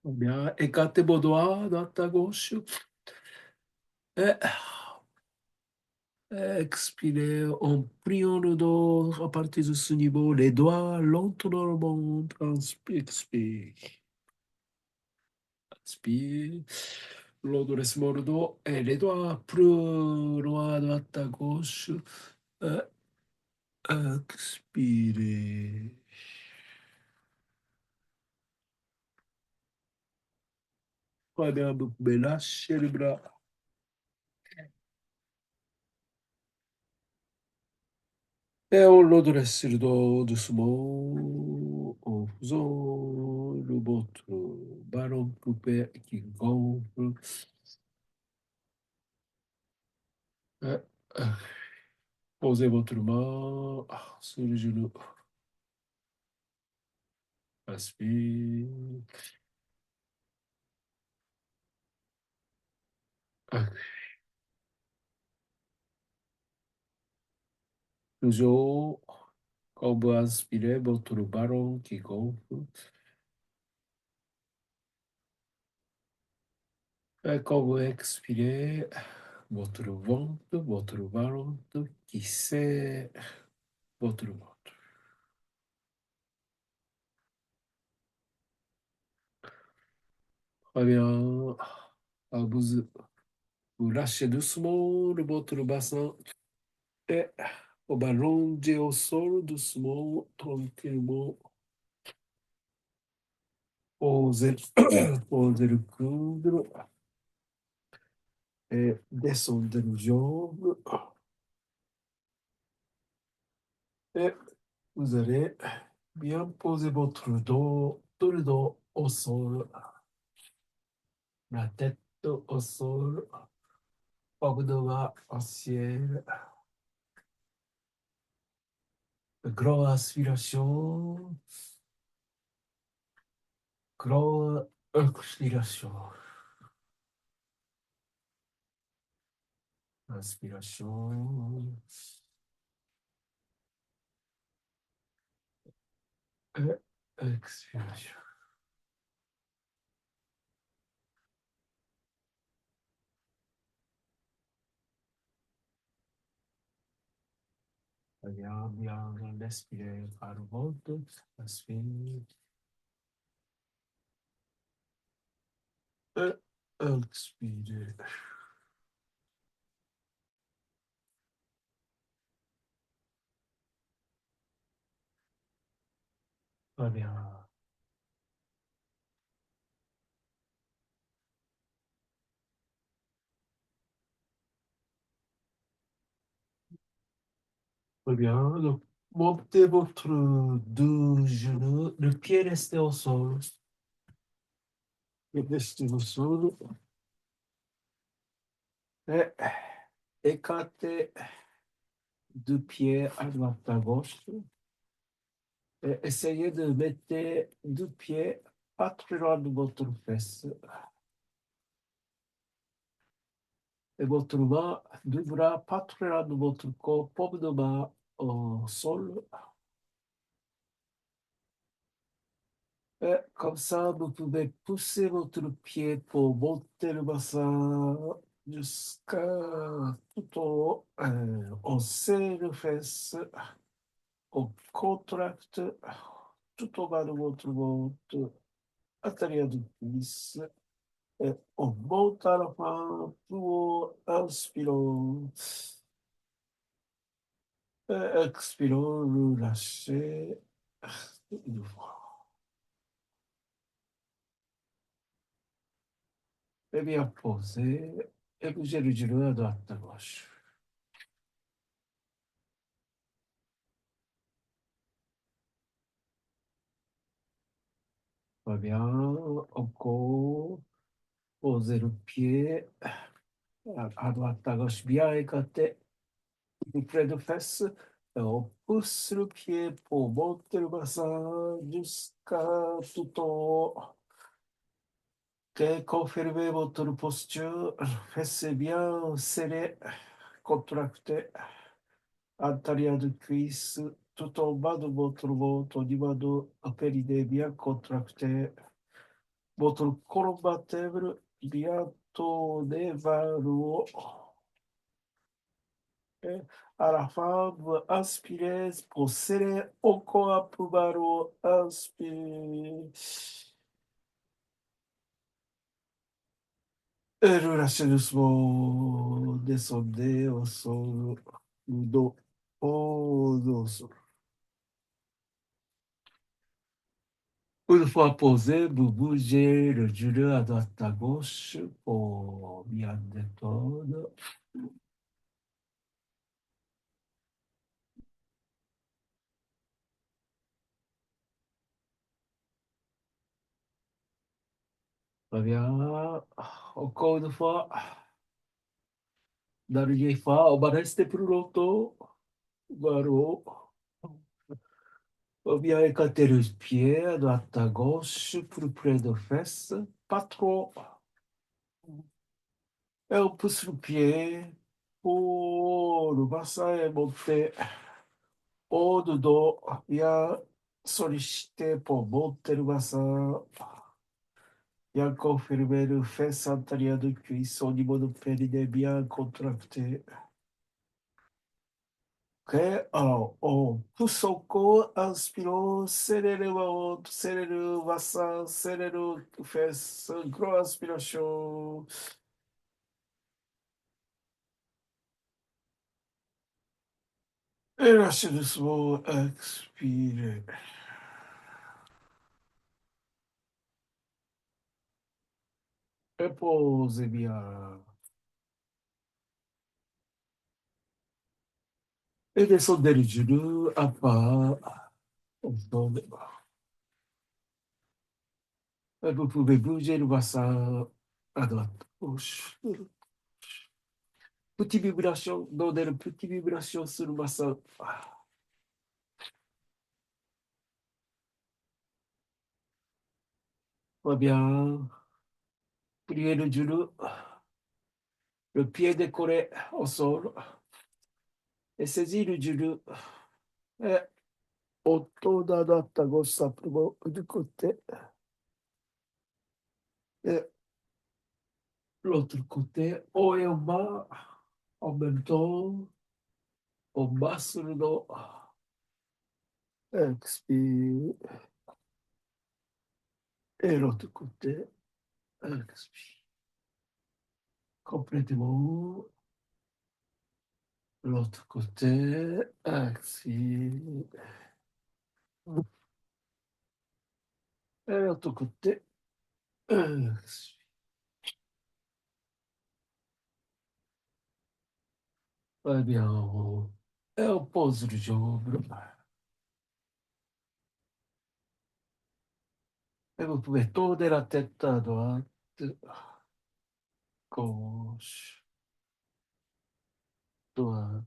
Bien, écartez vos doigts dans ta gauche. Et expirez en pliant le dos à partir de ce niveau. Les doigts lentement dans le ventre. Inspire, expire. Inspire. Redressement le dos et les doigts plus loin dans ta gauche. Expirez. Très bien, vous pouvez lâcher les bras. Et on le dresse le dos doucement en faisant le votre ballon poupée qui gonfle. Et, euh, posez votre main sur le genou. Inspire. Euh, Toujours, quand vous inspirez, votre ballon qui gonfle. Et quand vous expirez, votre ventre qui serre votre ventre. Très bien. Vous, vous lâchez doucement votre bassin et on va longer au sol doucement, tranquillement. Posez, posez le coude et descendez les jambes. Et vous allez bien poser votre dos, tout le dos au sol, la tête au sol, abdomen au ciel. Grande inspiration, grande expiration. Inspiration et expiration. Bien, bien, respirez par le ventre. Inspire et expire. Très bien. Très bien. Donc, montez votre deux genoux. Le pied restez au sol. Le pied restez au sol. Et écartez deux pieds à droite à gauche. Et essayez de mettre deux pieds pas très loin de votre fesse. Et votre main, deux bras pas très loin de votre corps, paume de main au sol. Et comme ça, vous pouvez pousser votre pied pour monter le bassin jusqu'à tout en haut. On serre les fesses, on contracte tout au bas de votre ventre, à l'intérieur du cuisse. Et on monte à la fin, plus haut, inspirons. Et expirons, relâchez. Une fois. Et bien posé. Et bougez le genou à droite, à gauche. Très bien. Encore. Posez le pied à droite, à gauche, bien écarté. Près de fesses. Et on pousse le pied pour monter le bassin jusqu'à tout en haut. Confirmez votre posture, fesses bien serrées, contractées, intérieur de cuisse, tout en bas de votre ventre, au niveau de périnée bien contracté, votre colonne vertébrale bien tournée vers le haut. Et à la fin, vous inspirez pour serrer encore un peu vers le haut. Inspire. Et relâchez doucement, descendez au sol, le dos Oh, non. Une fois posé, vous bougez le genou à droite à gauche pour bien détendre. Très bien. Encore une fois. Dernière fois, on va rester plus longtemps. Voilà. On vient écarter le pied à droite à gauche, plus près de fesses. Pas trop. Et on pousse le pied pour le bassin est monté haut de dos. Bien sollicité pour monter le bassin. Bien confirmer le fesse antérieure de cuisse au niveau du périnée bien contracté. Ok, alors on pousse au corps, inspirons, serrez le ventre, serrez le bassin, serrez le fesse, grosse inspiration. Et lâchez doucement, expirez. Et posez bien. Et descendez les genoux à pas. On tombe. Et vous pouvez bouger le bassin à droite, gauche. Petite vibration, donnez une petite vibration sur le bassin. Très bien. Pliez le genou, le pied décollé au sol. Et saisis le genou. Et autour de notre gauche simplement du côté. Et l'autre côté, haut et en bas, en même temps. On bas sur le dos. Expire. Et l'autre côté. Expire. Complètement. L'autre côté. Expire. Et l'autre côté. Expire. Très bien. Et on pose le jambe. Et vous pouvez tourner la tête à droite, gauche, droite,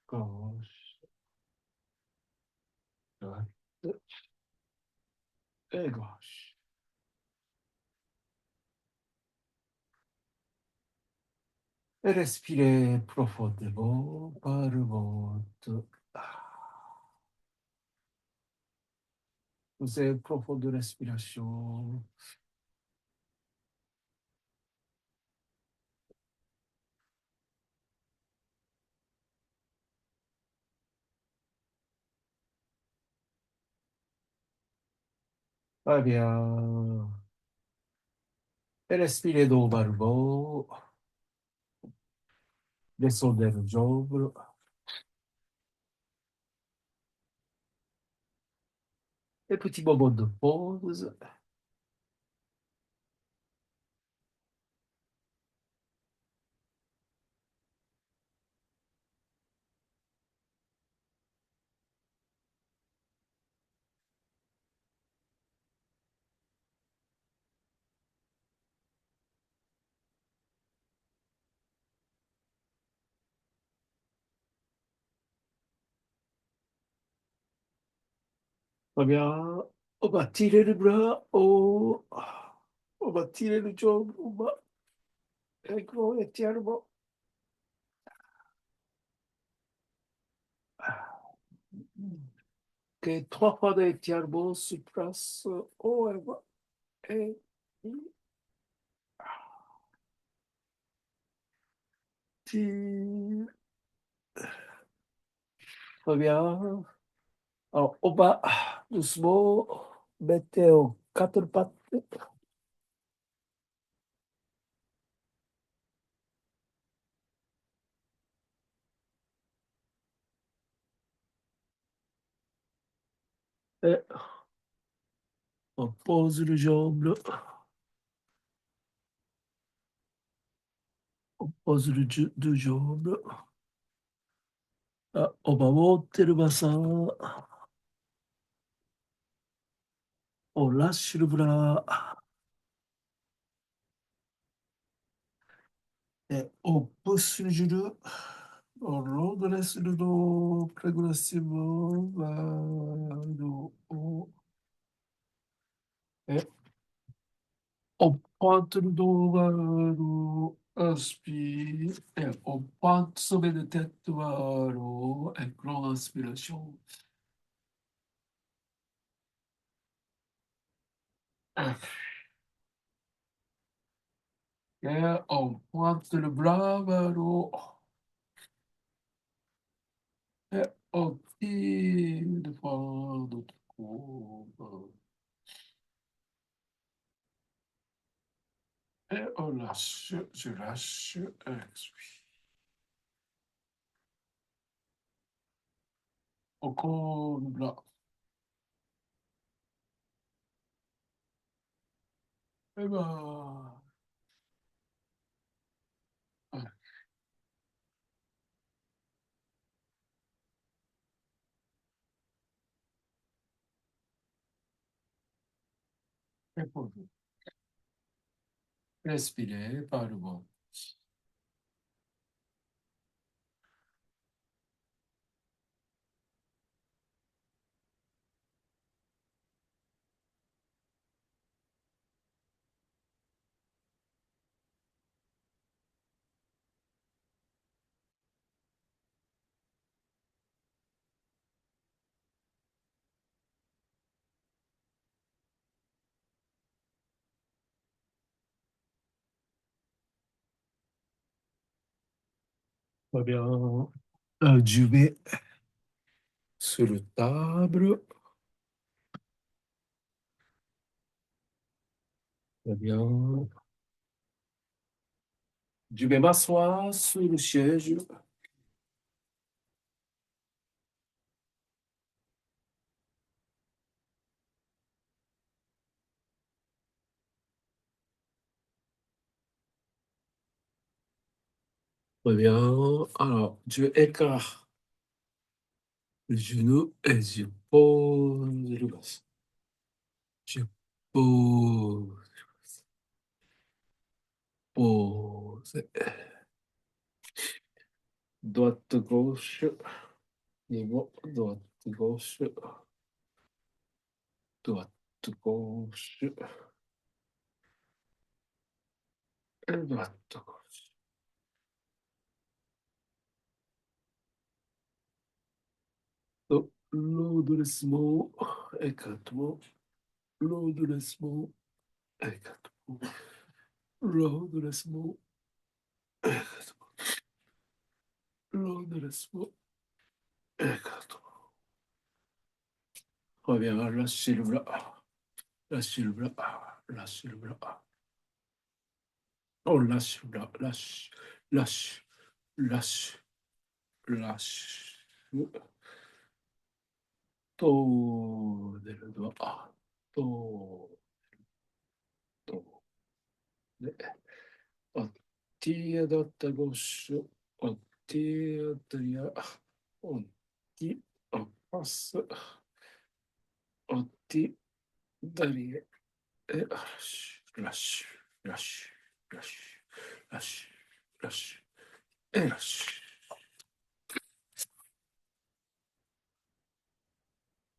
gauche, droite et gauche. Et respirez profondément par le ventre. Vous avez une profonde respiration. Très bien. Et respirez normalement. Descendez le jambes. Et petit moment de pause. Très bien. On va tirer le bras haut. On va tirer le jambe au bas. Et grand étirement. Ok, trois fois d'étirement sur place. Haut et bas. Et tire. Très bien. Alors, au bas, doucement. Mettez aux quatre pattes. Et on pose le jambe. On pose deux jambes. Ah, on va monter le bassin. On lâche le bras. Et on pousse le genou. On redresse le dos progressivement vers le haut. Et on pointe le dos vers le haut. Inspire. Et on pointe sommet de tête vers le haut. Et grande inspiration. Et on pointe le bras vers le haut. Et on tire de fois notre courbe. Et on lâche, je lâche, expire. Encore le bras. Et ben, ouais, et posez. Respirez par le ventre. Très bien. Je vais sur le table. Très bien. Je vais m'asseoir sur le siège. Très bien. Alors, je écarte le genou et je pose le bassin. Je pose, pose. Droite, gauche, niveau, droite, gauche, droite, gauche, et droite, gauche. Donc, l'endurcissement, écartement, l'endurcissement, écartement, l'endurcissement, écartement, l'endurcissement, écartement. Reviens, lâchez le bras, lâchez le bras, lâchez le bras. On lâche le bras, lâche, lâche, lâche, lâche. Todo le doigt, todo, ottia data gauche, ottia dria, otti, passe, otti, derrière, et lâche, lâche, lâche, lâche, lâche, lâche, et lâche.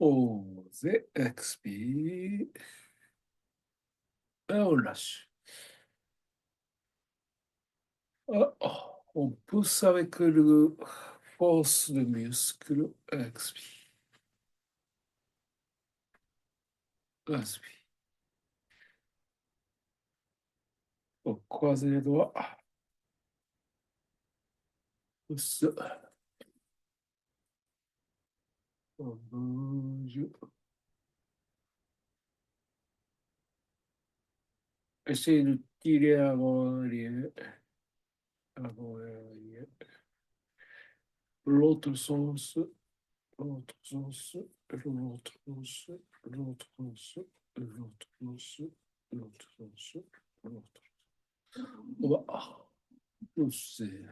Osez, expire, et on lâche. Ah, oh, on pousse avec le force de muscle, expire, inspire. On croise les doigts, pousse, on bouge. Essayez de tirer avant l'arrière, avant l'arrière. L'autre sens, l'autre sens, l'autre sens, l'autre sens, l'autre sens, l'autre sens, l'autre. On va pousser.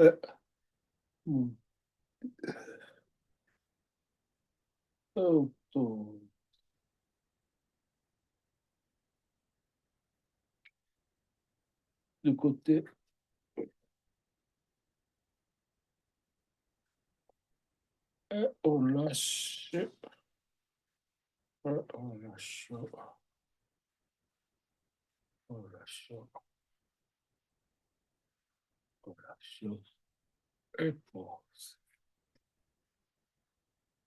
Euh, hmm, auto. De côté, et on lâche, et on lâche, on lâche, on lâche, et pause.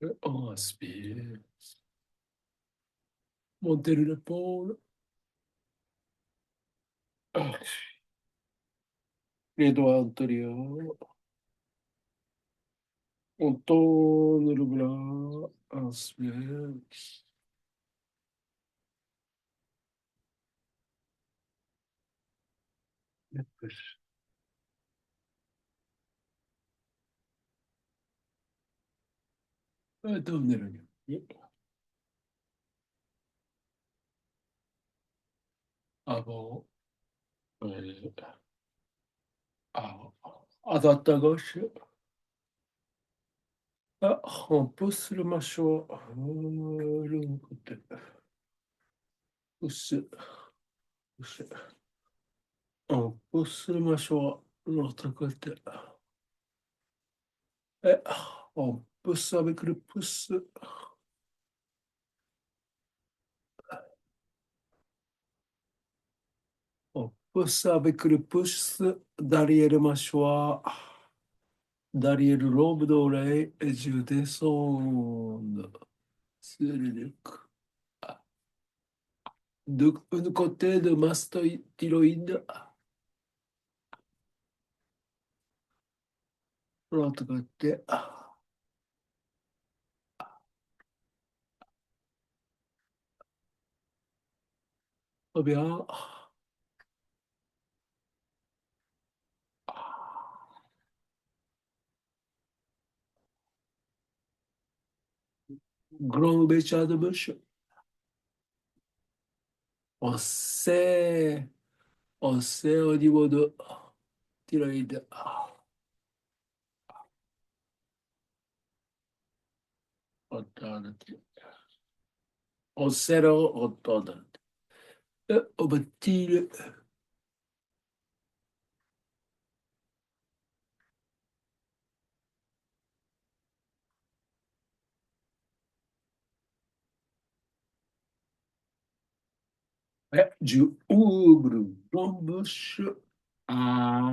Et on inspire. Montez l'épaule. Les doigts antérieurs. On tourne le bras. Inspire. Et puis, tournez le nez. Avant. Et avant. À droite, à gauche. Ah, on pousse le mâchoire. Le côté. Pousse. Pousse. On pousse le mâchoire. L'autre côté. Et on pousse avec le pouce. On pousse avec le pouce derrière le mâchoire, derrière le lobe d'oreille et je descends sur le nuque. Un côté de mastoïde, l'autre côté. Très bien. Grand ouverture de bouche. On serre, on serre au niveau de thyroïde. On tourne. On serre, on tourne. Et on tire. Et je ouvre la bouche. Ah.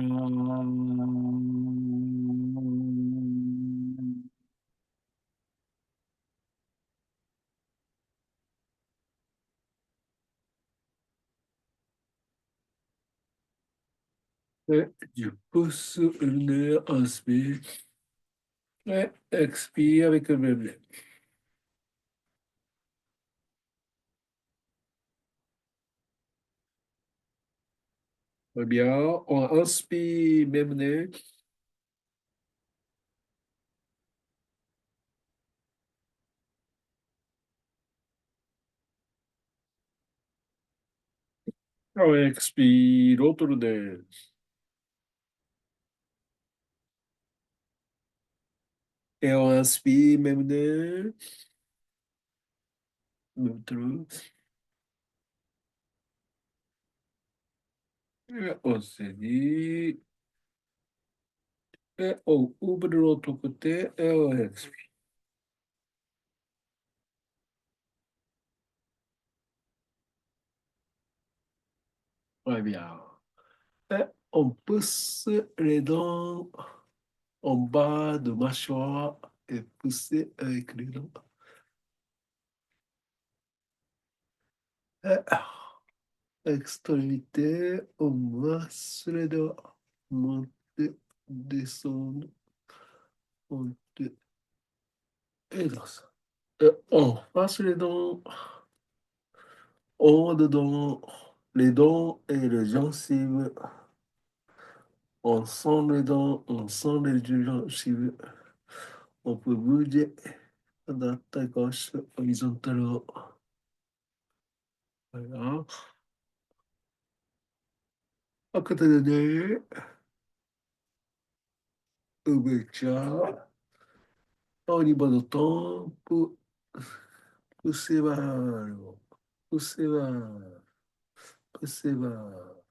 Et je pousse le nez, inspire. Et expire avec le même nez. Très bien. On inspire, même nez. On expire, autre nez. Et on inspire, même nez. Même truc. Et on se dit. Et on ouvre de l'autre côté et on expire. Très bien. Et on pousse les dents en bas de mâchoire et pousser avec les dents. Et extrémité, on masse les doigts. Monter, descendre, monter et descendre. Et on passe les dents, en dedans, les dents et les gencives. On sent les dents, on sent les gencives. On peut bouger à droite à gauche, horizontalement. Voilà. À côté de nez, ouverture. Au niveau du temple, poussez vers le haut. Poussez vers, poussez vers,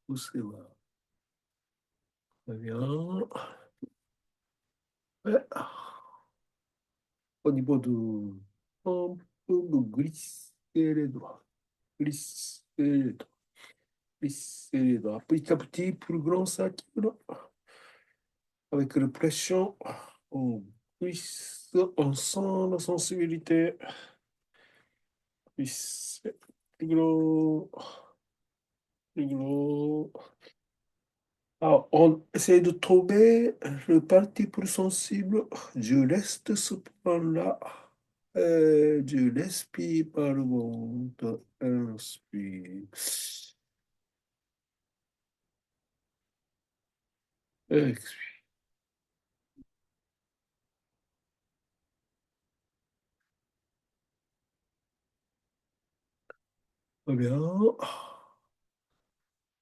poussez vers. Très bien. Ouais. Au niveau du temple, vous glissez les doigts. Glissez les doigts. Glissez les doigts. Petit à petit, plus grand ça qui avec la pression, on glisse, on sent la sensibilité. Glisse. Plus gros. Plus gros. Alors, on essaie de trouver le parti plus sensible. Je reste ce point-là. Je respire par le ventre. Inspire. Expire. Très bien.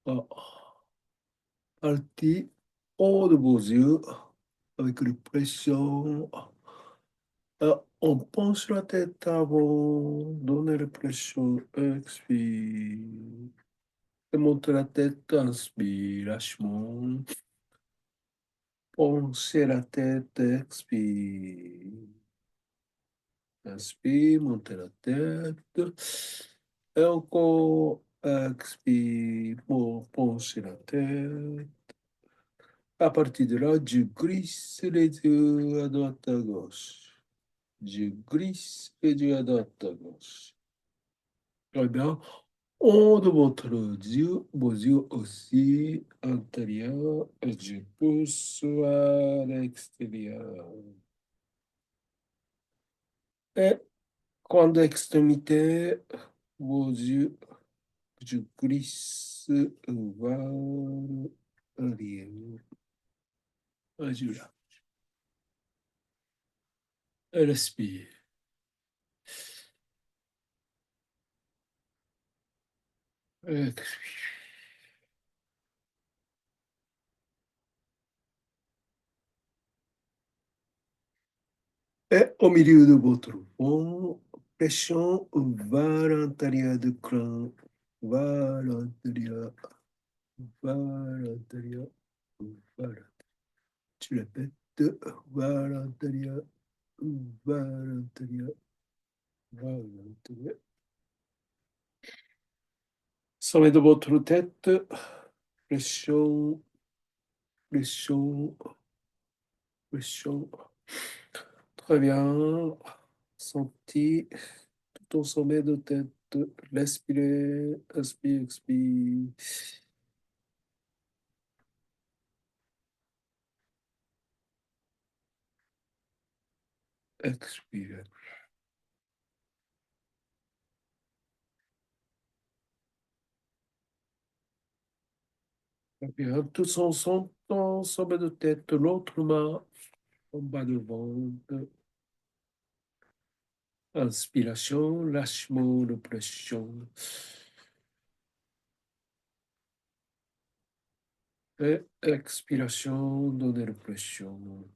Ah. Partie haut de vos yeux avec une pression. On penche la tête avant, donner la pression. Expire. Et monte la tête, inspire, lâchement. Penchez la tête, expire. Inspire, montez la tête. Et encore, expire, pour pencher la tête. À partir de là, je glisse les yeux à droite à gauche. Je glisse les yeux à droite à gauche. Très bien. On de votre yeux, vos yeux aussi intérieurs, et je pousse à l'extérieur. Et quand extrémité, vos yeux, je glisse vers l'arrière. Vas-y là. Et respire. Expire. Et au milieu de votre front, pression vers l'intérieur du crâne, vers l'intérieur, vers l'intérieur, vers l'intérieur. Tu répètes, vers l'intérieur, vers l'intérieur, vers l'intérieur. Sommet de votre tête, pression, pression, pression. Très bien. Senti tout au sommet de tête. Respirez, inspire, expire. Expire. Très bien. Tous ensemble, au sommet de tête, l'autre main en bas de ventre. Inspiration, lâchement de pression. Et expiration, donner de pression.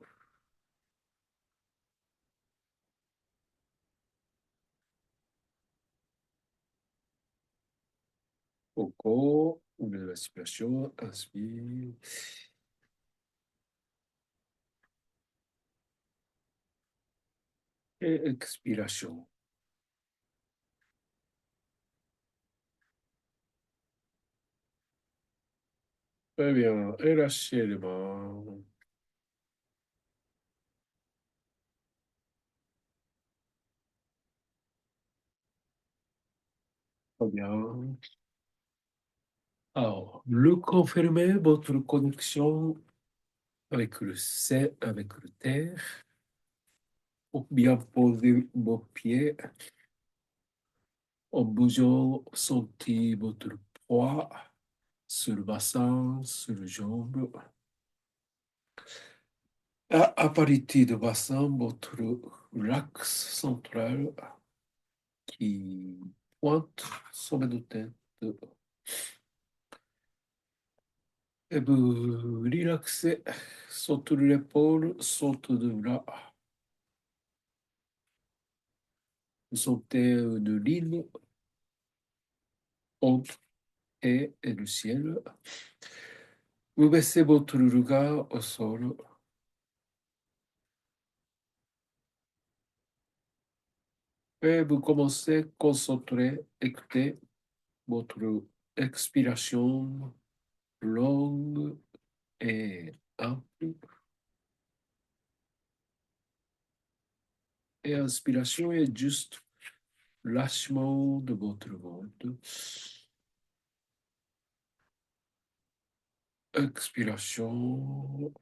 Au corps, de la respiration, inspire. Et expiration. Très bien. Et lâchez les mains. Très bien. Alors, le confirmez votre connexion avec le ciel, avec le terre, pour bien poser vos pieds en bougeant, sentez votre poids sur le bassin, sur les jambes. À partir du bassin, votre l'axe central qui pointe sommet de tête. Et vous relaxez, saute de l'épaule, saute de bras. Vous sentez une ligne entre et le ciel. Vous baissez votre regard au sol et vous commencez à concentrer, écouter votre expiration longue et ample. Et inspiration est juste lâchement de votre ventre. Expiration.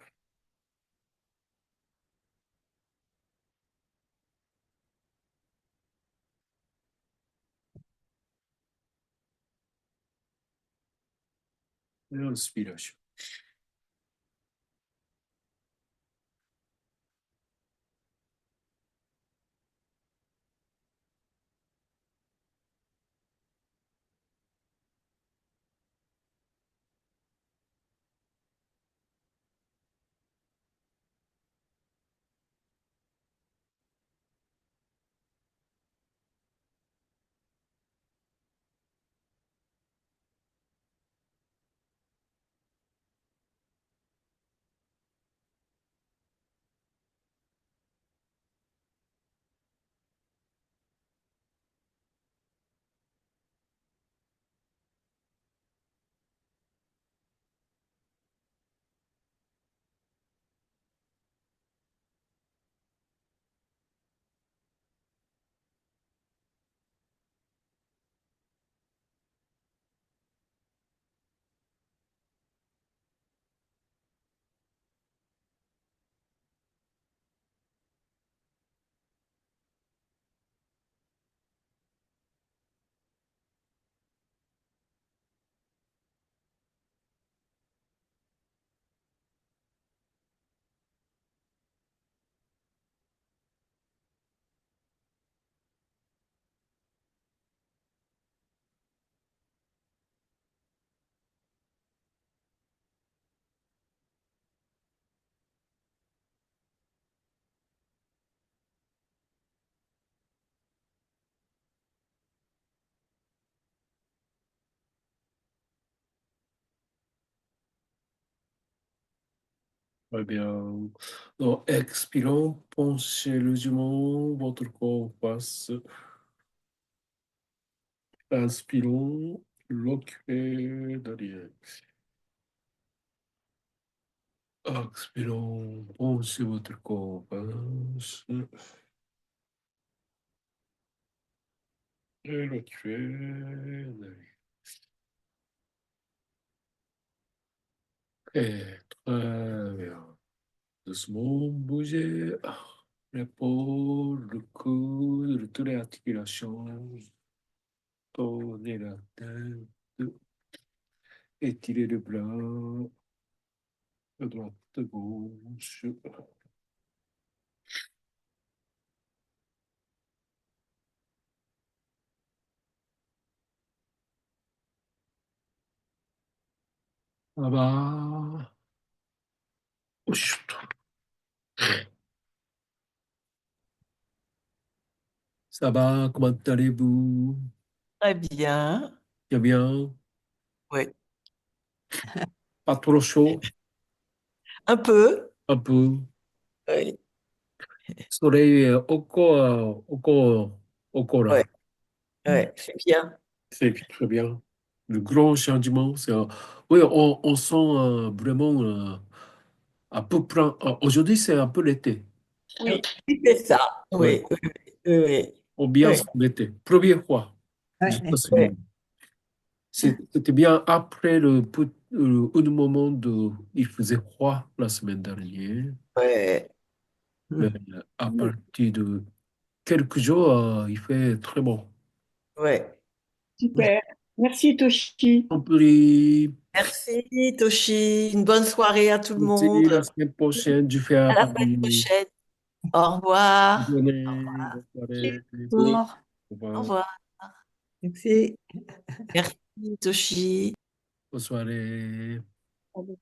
Et inspiration. Très bien. Donc, expirons, penchez légèrement votre corps face. Inspirons, reculez derrière. Expirons, penchez votre corps face. Et reculez derrière. Et très bien. Doucement, bougez l'épaule, le coude, toutes les articulations. Tournez la tête. Étirez le bras. À droite, à gauche. Là-bas. Ça va, comment allez-vous? Très bien. Bien, bien. Ouais. Pas trop chaud, Un peu. un peu. Ouais. Soleil encore Ouais. là. Ouais. C'est bien. C'est très bien. Le grand changement, c'est... oui, on sent vraiment un peu plein. Aujourd'hui, c'est un peu l'été. Oui, c'est ça. Ouais. Oui, oui, oui, oui. Ambiance Oui, d'été. Première fois. Je Ouais. pense que oui, c'était bien après un moment de... Il faisait froid la semaine dernière. oui. Mais à partir de quelques jours, il fait très bon. Oui. Super. Merci, Toshi. En prie. Merci, Toshi. Une bonne soirée à tout le Merci, la monde. semaine prochaine, je fais à À la semaine Paris. prochaine. Au revoir. Bonne Au journée, revoir. bonne soirée. Au Au Au revoir. revoir. Merci. Merci, Toshi. Bonne soirée. revoir.